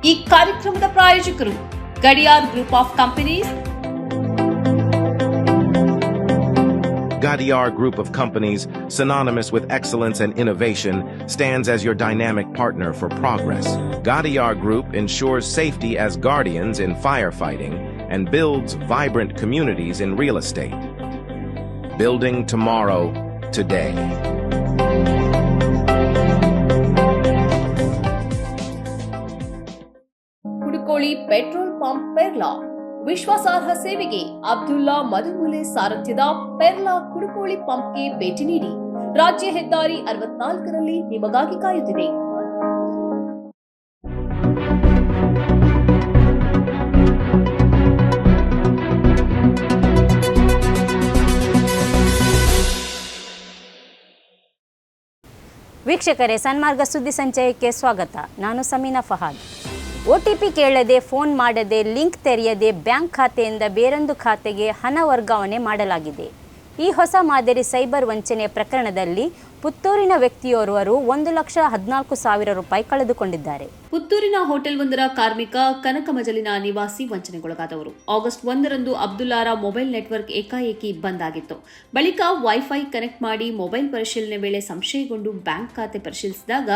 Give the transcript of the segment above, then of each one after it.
ಈ ಕಾರ್ಯಕ್ರಮದ ಪ್ರಾಯೋಜಕರು Gadiyar group of companies. Gadiar Group of Companies, synonymous with excellence and innovation, stands as your dynamic partner for progress. Gadiar Group ensures safety as guardians in firefighting and builds vibrant communities in real estate. Building tomorrow, today. Kudukoli petrol pump Perla ವಿಶ್ವಾಸಾರ್ಹ ಸೇವೆಗೆ ಅಬ್ದುಲ್ಲಾ ಮಧುಮೂಲೆ ಸಾರಥ್ಯದ ಪೆರ್ಲಾ ಕುಡುಕೋಳಿ ಪಂಪ್ಗೆ ಭೇಟಿ ನೀಡಿ. ರಾಜ್ಯ ಹೆದ್ದಾರಿ 64ರಲ್ಲಿ ನಿಮಗಾಗಿ ಕಾಯುತ್ತಿದೆ. ವೀಕ್ಷಕರೇ, ಸನ್ಮಾರ್ಗ ಸುದ್ದಿ ಸಂಚಯಕ್ಕೆ ಸ್ವಾಗತ. ನಾನು ಸಮೀನಾ ಫಹಾದ್. OTP ಕೇಳದೆ, ಫೋನ್ ಮಾಡದೆ, ಲಿಂಕ್ ತೆರೆಯದೆ ಬ್ಯಾಂಕ್ ಖಾತೆಯಿಂದ ಬೇರೊಂದು ಖಾತೆಗೆ ಹಣ ವರ್ಗಾವಣೆ ಮಾಡಲಾಗಿದೆ. ಈ ಹೊಸ ಮಾದರಿ ಸೈಬರ್ ವಂಚನೆ ಪ್ರಕರಣದಲ್ಲಿ ಪುತ್ತೂರಿನ ವ್ಯಕ್ತಿಯೋರ್ವರು 1,14,000 ರೂಪಾಯಿ ಕಳೆದುಕೊಂಡಿದ್ದಾರೆ. ಪುತ್ತೂರಿನ ಹೋಟೆಲ್ ಒಂದರ ಕಾರ್ಮಿಕ ಕನಕ ಮಜಲಿನ ನಿವಾಸಿ ವಂಚನೆಗೊಳಗಾದವರು. ಆಗಸ್ಟ್ 1ರಂದು ಅಬ್ದುಲ್ಲಾರ ಮೊಬೈಲ್ ನೆಟ್ವರ್ಕ್ ಏಕಾಏಕಿ ಬಂದ್ ಆಗಿತ್ತು. ಬಳಿಕ ವೈಫೈ ಕನೆಕ್ಟ್ ಮಾಡಿ ಮೊಬೈಲ್ ಪರಿಶೀಲನೆ ವೇಳೆ ಸಂಶಯಗೊಂಡು ಬ್ಯಾಂಕ್ ಖಾತೆ ಪರಿಶೀಲಿಸಿದಾಗ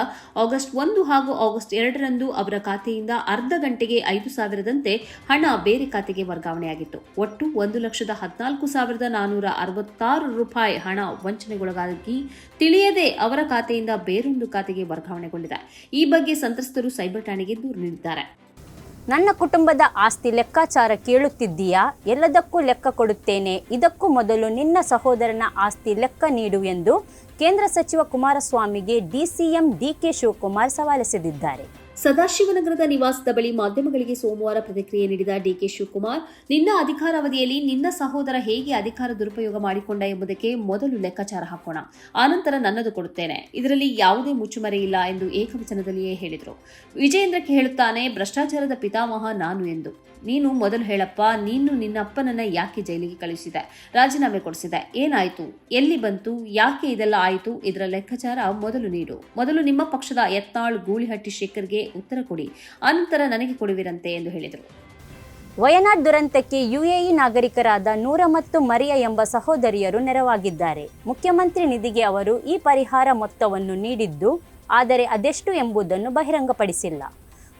ಆಗಸ್ಟ್ 1 ಹಾಗೂ ಆಗಸ್ಟ್ 2ರಂದು ಅವರ ಖಾತೆಯಿಂದ ಅರ್ಧ ಗಂಟೆಗೆ 5,000ದಂತೆ ಹಣ ಬೇರೆ ಖಾತೆಗೆ ವರ್ಗಾವಣೆಯಾಗಿತ್ತು. ಒಟ್ಟು 1,14,466 ರೂಪಾಯಿ ಹಣ ವಂಚನೆಗೊಳಗಾಗಿ ತಿಳಿಯದೆ ಅವರ ಖಾತೆಯಿಂದ ಬೇರೊಂದು ಖಾತೆಗೆ ವರ್ಗಾವಣೆಗೊಂಡಿದೆ. ಈ ಬಗ್ಗೆ ಸಂತ್ರಸ್ತರು ಸೈಬರ್ ಠಾಣೆಗೆ ದೂರು ನೀಡಿದ್ದಾರೆ. ನನ್ನ ಕುಟುಂಬದ ಆಸ್ತಿ ಲೆಕ್ಕಾಚಾರ ಕೇಳುತ್ತಿದ್ದೀಯಾ? ಎಲ್ಲದಕ್ಕೂ ಲೆಕ್ಕ ಕೊಡುತ್ತೇನೆ. ಇದಕ್ಕೂ ಮೊದಲು ನಿನ್ನ ಸಹೋದರನ ಆಸ್ತಿ ಲೆಕ್ಕ ನೀಡು ಎಂದು ಕೇಂದ್ರ ಸಚಿವ ಕುಮಾರಸ್ವಾಮಿಗೆ DCM DK ಶಿವಕುಮಾರ್ ಸವಾಲೆಸೆದಿದ್ದಾರೆ. ಸದಾಶಿವನಗರದ ನಿವಾಸದ ಬಳಿ ಮಾಧ್ಯಮಗಳಿಗೆ ಸೋಮವಾರ ಪ್ರತಿಕ್ರಿಯೆ ನೀಡಿದ DK ಶಿವಕುಮಾರ್, ನಿನ್ನ ಅಧಿಕಾರಾವಧಿಯಲ್ಲಿ ನಿನ್ನ ಸಹೋದರ ಹೇಗೆ ಅಧಿಕಾರ ದುರುಪಯೋಗ ಮಾಡಿಕೊಂಡ ಎಂಬುದಕ್ಕೆ ಮೊದಲು ಲೆಕ್ಕಾಚಾರ ಹಾಕೋಣ, ಆನಂತರ ನನ್ನದು ಕೊಡುತ್ತೇನೆ. ಇದರಲ್ಲಿ ಯಾವುದೇ ಮುಚ್ಚುಮರೆ ಇಲ್ಲ ಎಂದು ಏಕವಚನದಲ್ಲಿಯೇ ಹೇಳಿದರು. ವಿಜಯೇಂದ್ರಕ್ಕೆ ಹೇಳುತ್ತಾನೆ, ಭ್ರಷ್ಟಾಚಾರದ ಪಿತಾಮಹ ನಾನು ಎಂದು. ನೀನು ಮೊದಲು ಹೇಳಪ್ಪ, ನೀನು ನಿನ್ನ ಅಪ್ಪನನ್ನ ಯಾಕೆ ಜೈಲಿಗೆ ಕಳುಹಿಸಿದೆ, ರಾಜೀನಾಮೆ ಕೊಡಿಸಿದೆ, ಏನಾಯ್ತು, ಎಲ್ಲಿ ಬಂತು, ಯಾಕೆ ಇದೆಲ್ಲ ಆಯಿತು, ಇದರ ಲೆಕ್ಕಾಚಾರ ಮೊದಲು ನೀಡು. ಮೊದಲು ನಿಮ್ಮ ಪಕ್ಷದ ಯತ್ನಾಳ್ ಗೂಳಿಹಟ್ಟಿ ಶೇಖರ್ಗೆ ಉತ್ತರ ಕೊಡಿ, ಅನಂತರ ನನಗೆ ಕೊಡುವಿರಂತೆ ಎಂದು ಹೇಳಿದರು. ವಯನಾಡ್ ದುರಂತಕ್ಕೆ UAE ನಾಗರಿಕರಾದ ನೂರ ಮತ್ತು ಮರಿಯಾ ಎಂಬ ಸಹೋದರಿಯರು ನೆರವಾಗಿದ್ದಾರೆ. ಮುಖ್ಯಮಂತ್ರಿ ನಿಧಿಗೆ ಅವರು ಈ ಪರಿಹಾರ ಮೊತ್ತವನ್ನು ನೀಡಿದ್ದು, ಆದರೆ ಅದೆಷ್ಟು ಎಂಬುದನ್ನು ಬಹಿರಂಗಪಡಿಸಿಲ್ಲ.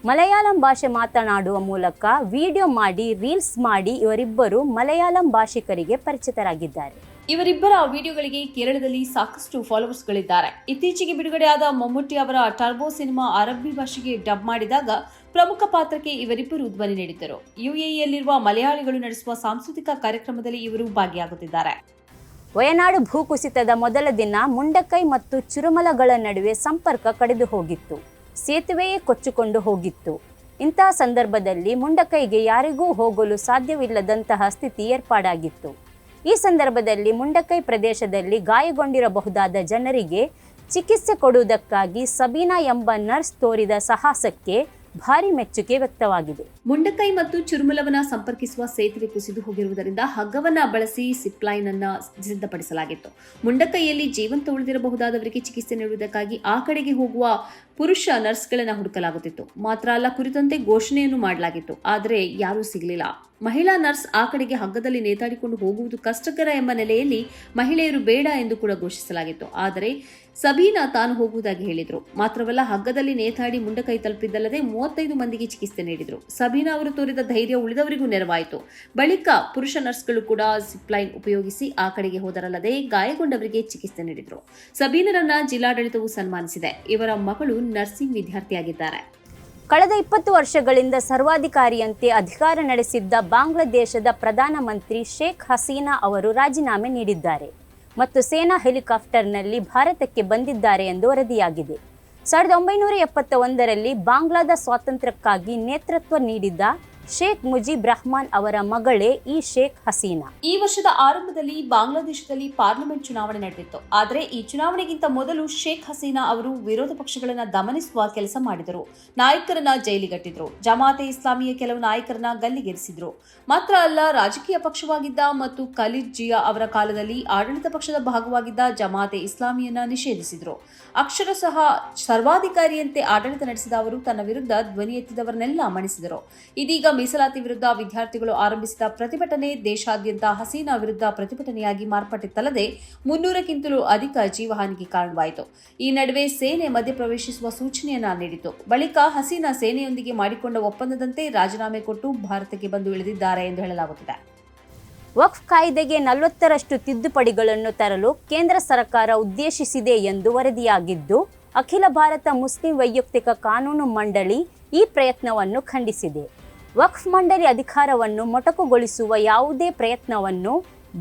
ಮಲಯಾಳಂ ಭಾಷೆ ಮಾತನಾಡುವ ಮೂಲಕ ವಿಡಿಯೋ ಮಾಡಿ ರೀಲ್ಸ್ ಮಾಡಿ ಇವರಿಬ್ಬರು ಮಲಯಾಳಂ ಭಾಷಿಕರಿಗೆ ಪರಿಚಿತರಾಗಿದ್ದಾರೆ. ಇವರಿಬ್ಬರ ವಿಡಿಯೋಗಳಿಗೆ ಕೇರಳದಲ್ಲಿ ಸಾಕಷ್ಟು ಫಾಲೋವರ್ಸ್ಗಳಿದ್ದಾರೆ. ಇತ್ತೀಚೆಗೆ ಬಿಡುಗಡೆಯಾದ ಮಮ್ಮೂಟಿ ಅವರ ಟರ್ಬೋ ಸಿನಿಮಾ ಅರಬ್ಬಿ ಭಾಷೆಗೆ ಡಬ್ ಮಾಡಿದಾಗ ಪ್ರಮುಖ ಪಾತ್ರಕ್ಕೆ ಇವರಿಬ್ಬರು ಧ್ವನಿ ನೀಡಿದ್ದರು. UAEಯಲ್ಲಿರುವ ಮಲಯಾಳಿಗಳು ನಡೆಸುವ ಸಾಂಸ್ಕೃತಿಕ ಕಾರ್ಯಕ್ರಮದಲ್ಲಿ ಇವರು ಭಾಗಿಯಾಗುತ್ತಿದ್ದಾರೆ. ವಯನಾಡು ಭೂಕುಸಿತದ ಮೊದಲ ದಿನ ಮುಂಡಕೈ ಮತ್ತು ಚುರುಮಲಗಳ ನಡುವೆ ಸಂಪರ್ಕ ಕಡಿದು ಹೋಗಿತ್ತು. ಸೇತುವೆಯೇ ಕೊಚ್ಚಿಕೊಂಡು ಹೋಗಿತ್ತು. ಇಂತಹ ಸಂದರ್ಭದಲ್ಲಿ ಮುಂಡಕೈಗೆ ಯಾರಿಗೂ ಹೋಗಲು ಸಾಧ್ಯವಿಲ್ಲದಂತಹ ಸ್ಥಿತಿ ಏರ್ಪಾಡಾಗಿತ್ತು. ಈ ಸಂದರ್ಭದಲ್ಲಿ ಮುಂಡಕೈ ಪ್ರದೇಶದಲ್ಲಿ ಗಾಯಗೊಂಡಿರಬಹುದಾದ ಜನರಿಗೆ ಚಿಕಿತ್ಸೆ ಕೊಡುವುದಕ್ಕಾಗಿ ಸಬೀನಾ ಎಂಬ ನರ್ಸ್ ತೋರಿದ ಸಾಹಸಕ್ಕೆ ಭಾರಿ ಮೆಚ್ಚುಗೆ ವ್ಯಕ್ತವಾಗಿದೆ. ಮುಂಡಕೈ ಮತ್ತು ಚುರುಮಲವನ್ನ ಸಂಪರ್ಕಿಸುವ ಸೇತುವೆ ಕುಸಿದು ಹೋಗಿರುವುದರಿಂದ ಹಗ್ಗವನ್ನ ಬಳಸಿ ಸಿಪ್ಲೈನ್ ಅನ್ನ ಸಿದ್ಧಪಡಿಸಲಾಗಿತ್ತು. ಮುಂಡಕೈಯಲ್ಲಿ ಜೀವಂತ ಉಳಿದಿರಬಹುದಾದವರಿಗೆ ಚಿಕಿತ್ಸೆ ನೀಡುವುದಕ್ಕಾಗಿ ಆ ಕಡೆಗೆ ಹೋಗುವ ಪುರುಷ ನರ್ಸ್ಗಳನ್ನ ಹುಡುಕಲಾಗುತ್ತಿತ್ತು. ಮಾತ್ರ ಅಲ್ಲ, ಕುರಿತಂತೆ ಘೋಷಣೆಯನ್ನು ಮಾಡಲಾಗಿತ್ತು, ಆದರೆ ಯಾರೂ ಸಿಗಲಿಲ್ಲ. ಮಹಿಳಾ ನರ್ಸ್ ಆ ಕಡೆಗೆ ಹಗ್ಗದಲ್ಲಿ ನೇತಾಡಿಕೊಂಡು ಹೋಗುವುದು ಕಷ್ಟಕರ ಎಂಬ ನೆಲೆಯಲ್ಲಿ ಮಹಿಳೆಯರು ಬೇಡ ಎಂದು ಕೂಡ ಘೋಷಿಸಲಾಗಿತ್ತು. ಆದರೆ ಸಬೀನಾ ತಾನು ಹೋಗುವುದಾಗಿ ಹೇಳಿದ್ರು. ಮಾತ್ರವಲ್ಲ, ಹಗ್ಗದಲ್ಲಿ ನೇತಾಡಿ ಮುಂಡಕೈ ತಲುಪಿದ್ದಲ್ಲದೆ 35 ಮಂದಿಗೆ ಚಿಕಿತ್ಸೆ ನೀಡಿದ್ರು. ಸಬೀನಾ ಅವರು ತೋರಿದ ಧೈರ್ಯ ಉಳಿದವರಿಗೂ ನೆರವಾಯಿತು. ಬಳಿಕ ಪುರುಷ ನರ್ಸ್ಗಳು ಕೂಡ ಸಿಪ್ಲೈನ್ ಉಪಯೋಗಿಸಿ ಆ ಕಡೆಗೆ ಹೋದರಲ್ಲದೆ ಗಾಯಗೊಂಡವರಿಗೆ ಚಿಕಿತ್ಸೆ ನೀಡಿದ್ರು. ಸಬೀನರನ್ನ ಜಿಲ್ಲಾಡಳಿತವು ಸನ್ಮಾನಿಸಿದೆ. ಇವರ ಮಗಳು ನರ್ಸಿಂಗ್ ವಿದ್ಯಾರ್ಥಿಯಾಗಿದ್ದಾರೆ. ಕಳೆದ 20 ವರ್ಷಗಳಿಂದ ಸರ್ವಾಧಿಕಾರಿಯಂತೆ ಅಧಿಕಾರ ನಡೆಸಿದ್ದ ಬಾಂಗ್ಲಾದೇಶದ ಪ್ರಧಾನಮಂತ್ರಿ ಶೇಖ್ ಹಸೀನಾ ಅವರು ರಾಜೀನಾಮೆ ನೀಡಿದ್ದಾರೆ ಮತ್ತು ಸೇನಾ ಹೆಲಿಕಾಪ್ಟರ್ನಲ್ಲಿ ಭಾರತಕ್ಕೆ ಬಂದಿದ್ದಾರೆ ಎಂದು ವರದಿಯಾಗಿದೆ. 1971ರಲ್ಲಿ ಬಾಂಗ್ಲಾದ ಸ್ವಾತಂತ್ರ್ಯಕ್ಕಾಗಿ ನೇತೃತ್ವ ನೀಡಿದ್ದ ಶೇಖ್ ಮುಜೀಬ್ ರಹಮಾನ್ ಅವರ ಮಗಳೇ ಈ ಶೇಖ್ ಹಸೀನಾ. ಈ ವರ್ಷದ ಆರಂಭದಲ್ಲಿ ಬಾಂಗ್ಲಾದೇಶದಲ್ಲಿ ಪಾರ್ಲಿಮೆಂಟ್ ಚುನಾವಣೆ ನಡೆದಿತ್ತು. ಆದರೆ ಈ ಚುನಾವಣೆಗಿಂತ ಮೊದಲು ಶೇಖ್ ಹಸೀನಾ ಅವರು ವಿರೋಧ ಪಕ್ಷಗಳನ್ನ ದಮನಿಸುವ ಕೆಲಸ ಮಾಡಿದರು. ನಾಯಕರನ್ನ ಜೈಲಿಗಟ್ಟಿದ್ರು. ಜಮಾತೆ ಇಸ್ಲಾಮಿಯ ಕೆಲವು ನಾಯಕರನ್ನ ಗಲ್ಲಿಗೇರಿಸಿದ್ರು. ಮಾತ್ರ ಅಲ್ಲ, ರಾಜಕೀಯ ಪಕ್ಷವಾಗಿದ್ದ ಮತ್ತು ಖಲೀದ್ ಜಿಯಾ ಅವರ ಕಾಲದಲ್ಲಿ ಆಡಳಿತ ಪಕ್ಷದ ಭಾಗವಾಗಿದ್ದ ಜಮಾತೆ ಇಸ್ಲಾಮಿಯನ್ನ ನಿಷೇಧಿಸಿದ್ರು. ಅಕ್ಷರಶಃ ಸರ್ವಾಧಿಕಾರಿಯಂತೆ ಆಡಳಿತ ನಡೆಸಿದ ಅವರು ತನ್ನ ವಿರುದ್ಧ ಧ್ವನಿ ಎತ್ತಿದವರನ್ನೆಲ್ಲ ಮಣಿಸಿದರು. ಇದೀಗ ಮೀಸಲಾತಿ ವಿರುದ್ಧ ವಿದ್ಯಾರ್ಥಿಗಳು ಆರಂಭಿಸಿದ ಪ್ರತಿಭಟನೆ ದೇಶಾದ್ಯಂತ ಹಸೀನಾ ವಿರುದ್ಧ ಪ್ರತಿಭಟನೆಯಾಗಿ ಮಾರ್ಪಟ್ಟಿತ್ತಲ್ಲದೆ 300ಕ್ಕಿಂತಲೂ ಅಧಿಕ ಜೀವಹಾನಿಗೆ ಕಾರಣವಾಯಿತು. ಈ ನಡುವೆ ಸೇನೆ ಮಧ್ಯಪ್ರವೇಶಿಸುವ ಸೂಚನೆಯನ್ನ ನೀಡಿತು. ಬಳಿಕ ಹಸೀನಾ ಸೇನೆಯೊಂದಿಗೆ ಮಾಡಿಕೊಂಡ ಒಪ್ಪಂದದಂತೆ ರಾಜೀನಾಮೆ ಕೊಟ್ಟು ಭಾರತಕ್ಕೆ ಬಂದು ಇಳಿದಿದ್ದಾರೆ ಎಂದು ಹೇಳಲಾಗುತ್ತಿದೆ. ವಕ್ಫ್ ಕಾಯ್ದೆಗೆ 40ರಷ್ಟು ತಿದ್ದುಪಡಿಗಳನ್ನು ತರಲು ಕೇಂದ್ರ ಸರ್ಕಾರ ಉದ್ದೇಶಿಸಿದೆ ಎಂದು ವರದಿಯಾಗಿದ್ದು, ಅಖಿಲ ಭಾರತ ಮುಸ್ಲಿಂ ವೈಯಕ್ತಿಕ ಕಾನೂನು ಮಂಡಳಿ ಈ ಪ್ರಯತ್ನವನ್ನು ಖಂಡಿಸಿದೆ. ವಕ್ಫ್ ಮಂಡಳಿ ಅಧಿಕಾರವನ್ನು ಮೊಟಕುಗೊಳಿಸುವ ಯಾವುದೇ ಪ್ರಯತ್ನವನ್ನು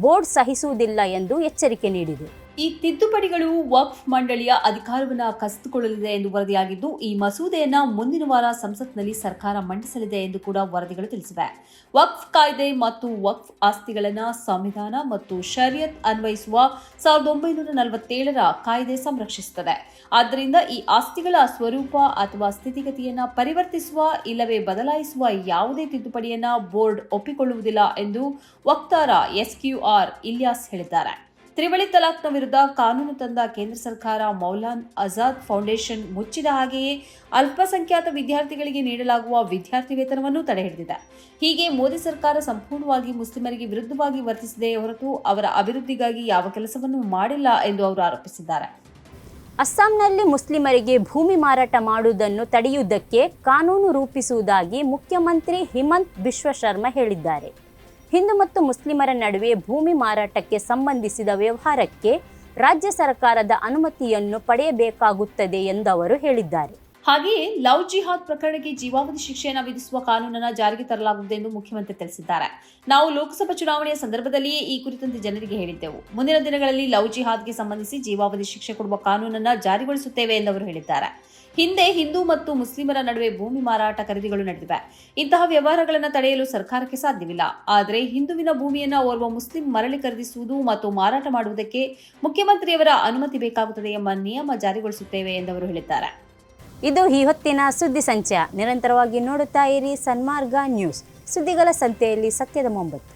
ಬೋರ್ಡ್ ಸಹಿಸುವುದಿಲ್ಲ ಎಂದು ಎಚ್ಚರಿಕೆ ನೀಡಿದೆ. ಈ ತಿದ್ದುಪಡಿಗಳು ವಕ್ಫ್ ಮಂಡಳಿಯ ಅಧಿಕಾರವನ್ನು ಕಸಿದುಕೊಳ್ಳಲಿದೆ ಎಂದು ವರದಿಯಾಗಿದ್ದು, ಈ ಮಸೂದೆಯನ್ನ ಮುಂದಿನ ವಾರ ಸಂಸತ್ನಲ್ಲಿ ಸರ್ಕಾರ ಮಂಡಿಸಲಿದೆ ಎಂದು ಕೂಡ ವರದಿಗಳು ತಿಳಿಸಿವೆ. ವಕ್ಫ್ ಕಾಯ್ದೆ ಮತ್ತು ವಕ್ಫ್ ಆಸ್ತಿಗಳನ್ನು ಸಂವಿಧಾನ ಮತ್ತು ಶರಿಯತ್ ಅನ್ವಯಿಸುವ 1947ರ ಕಾಯ್ದೆ ಸಂರಕ್ಷಿಸುತ್ತದೆ. ಆದ್ದರಿಂದ ಈ ಆಸ್ತಿಗಳ ಸ್ವರೂಪ ಅಥವಾ ಸ್ಥಿತಿಗತಿಯನ್ನ ಪರಿವರ್ತಿಸುವ ಇಲ್ಲವೇ ಬದಲಾಯಿಸುವ ಯಾವುದೇ ತಿದ್ದುಪಡಿಯನ್ನ ಬೋರ್ಡ್ ಒಪ್ಪಿಕೊಳ್ಳುವುದಿಲ್ಲ ಎಂದು ವಕ್ತಾರ SQR ಇಲಿಯಾಸ್ ಹೇಳಿದ್ದಾರೆ. ತ್ರಿವಳಿ ತಲಾಖ್ನ ವಿರುದ್ಧ ಕಾನೂನು ತಂದ ಕೇಂದ್ರ ಸರ್ಕಾರ ಮೌಲಾನ್ ಆಜಾದ್ ಫೌಂಡೇಶನ್ ಮುಚ್ಚಿದ ಹಾಗೆಯೇ ಅಲ್ಪಸಂಖ್ಯಾತ ವಿದ್ಯಾರ್ಥಿಗಳಿಗೆ ನೀಡಲಾಗುವ ವಿದ್ಯಾರ್ಥಿ ವೇತನವನ್ನು ತಡೆಹಿಡಿದಿದೆ. ಹೀಗೆ ಮೋದಿ ಸರ್ಕಾರ ಸಂಪೂರ್ಣವಾಗಿ ಮುಸ್ಲಿಮರಿಗೆ ವಿರುದ್ಧವಾಗಿ ವರ್ತಿಸಿದೆ ಹೊರತು ಅವರ ಅಭಿವೃದ್ಧಿಗಾಗಿ ಯಾವ ಕೆಲಸವನ್ನು ಮಾಡಿಲ್ಲ ಎಂದು ಅವರು ಆರೋಪಿಸಿದ್ದಾರೆ. ಅಸ್ಸಾಂನಲ್ಲಿ ಮುಸ್ಲಿಮರಿಗೆ ಭೂಮಿ ಮಾರಾಟ ಮಾಡುವುದನ್ನು ತಡೆಯುವುದಕ್ಕೆ ಕಾನೂನು ರೂಪಿಸುವುದಾಗಿ ಮುಖ್ಯಮಂತ್ರಿ ಹಿಮಂತ್ ಬಿಶ್ವ ಶರ್ಮಾ ಹೇಳಿದ್ದಾರೆ. ಹಿಂದೂ ಮತ್ತು ಮುಸ್ಲಿಮರ ನಡುವೆ ಭೂಮಿ ಮಾರಾಟಕ್ಕೆ ಸಂಬಂಧಿಸಿದ ವ್ಯವಹಾರಕ್ಕೆ ರಾಜ್ಯ ಸರ್ಕಾರದ ಅನುಮತಿಯನ್ನು ಪಡೆಯಬೇಕಾಗುತ್ತದೆ ಎಂದು ಅವರು ಹೇಳಿದ್ದಾರೆ. ಹಾಗೆಯೇ ಲವ್ ಜಿಹಾದ್ ಪ್ರಕರಣಕ್ಕೆ ಜೀವಾವಧಿ ಶಿಕ್ಷೆಯನ್ನು ವಿಧಿಸುವ ಕಾನೂನನ್ನು ಜಾರಿಗೆ ತರಲಾಗುವುದು ಎಂದು ಮುಖ್ಯಮಂತ್ರಿ ತಿಳಿಸಿದ್ದಾರೆ. ನಾವು ಲೋಕಸಭಾ ಚುನಾವಣೆಯ ಸಂದರ್ಭದಲ್ಲಿಯೇ ಈ ಕುರಿತಂತೆ ಜನರಿಗೆ ಹೇಳಿದ್ದೆವು. ಮುಂದಿನ ದಿನಗಳಲ್ಲಿ ಲವ್ ಜಿಹಾದ್ಗೆ ಸಂಬಂಧಿಸಿ ಜೀವಾವಧಿ ಶಿಕ್ಷೆ ಕೊಡುವ ಕಾನೂನನ್ನು ಜಾರಿಗೊಳಿಸುತ್ತೇವೆ ಎಂದು ಅವರು ಹೇಳಿದ್ದಾರೆ. ಹಿಂದೆ ಹಿಂದೂ ಮತ್ತು ಮುಸ್ಲಿಮರ ನಡುವೆ ಭೂಮಿ ಮಾರಾಟ ಖರೀದಿಗಳು ನಡೆದಿವೆ. ಇಂತಹ ವ್ಯವಹಾರಗಳನ್ನು ತಡೆಯಲು ಸರ್ಕಾರಕ್ಕೆ ಸಾಧ್ಯವಿಲ್ಲ. ಆದರೆ ಹಿಂದುವಿನ ಭೂಮಿಯನ್ನು ಓರ್ವ ಮುಸ್ಲಿಂ ಮರಳಿ ಖರೀದಿಸುವುದು ಮತ್ತು ಮಾರಾಟ ಮಾಡುವುದಕ್ಕೆ ಮುಖ್ಯಮಂತ್ರಿಯವರ ಅನುಮತಿ ಬೇಕಾಗುತ್ತದೆ ಎಂಬ ನಿಯಮ ಜಾರಿಗೊಳಿಸುತ್ತೇವೆ ಎಂದು ಅವರು ಹೇಳಿದ್ದಾರೆ. ಇದು ಈ ಹೊತ್ತಿನ ಸುದ್ದಿ ಸಂಚಯ. ನಿರಂತರವಾಗಿ ನೋಡುತ್ತಾ ಇರಿ ಸನ್ಮಾರ್ಗ ನ್ಯೂಸ್. ಸುದ್ದಿಗಳ ಸಂತೆಯಲ್ಲಿ ಸತ್ಯದ ಮೊಂಬತ್ತು.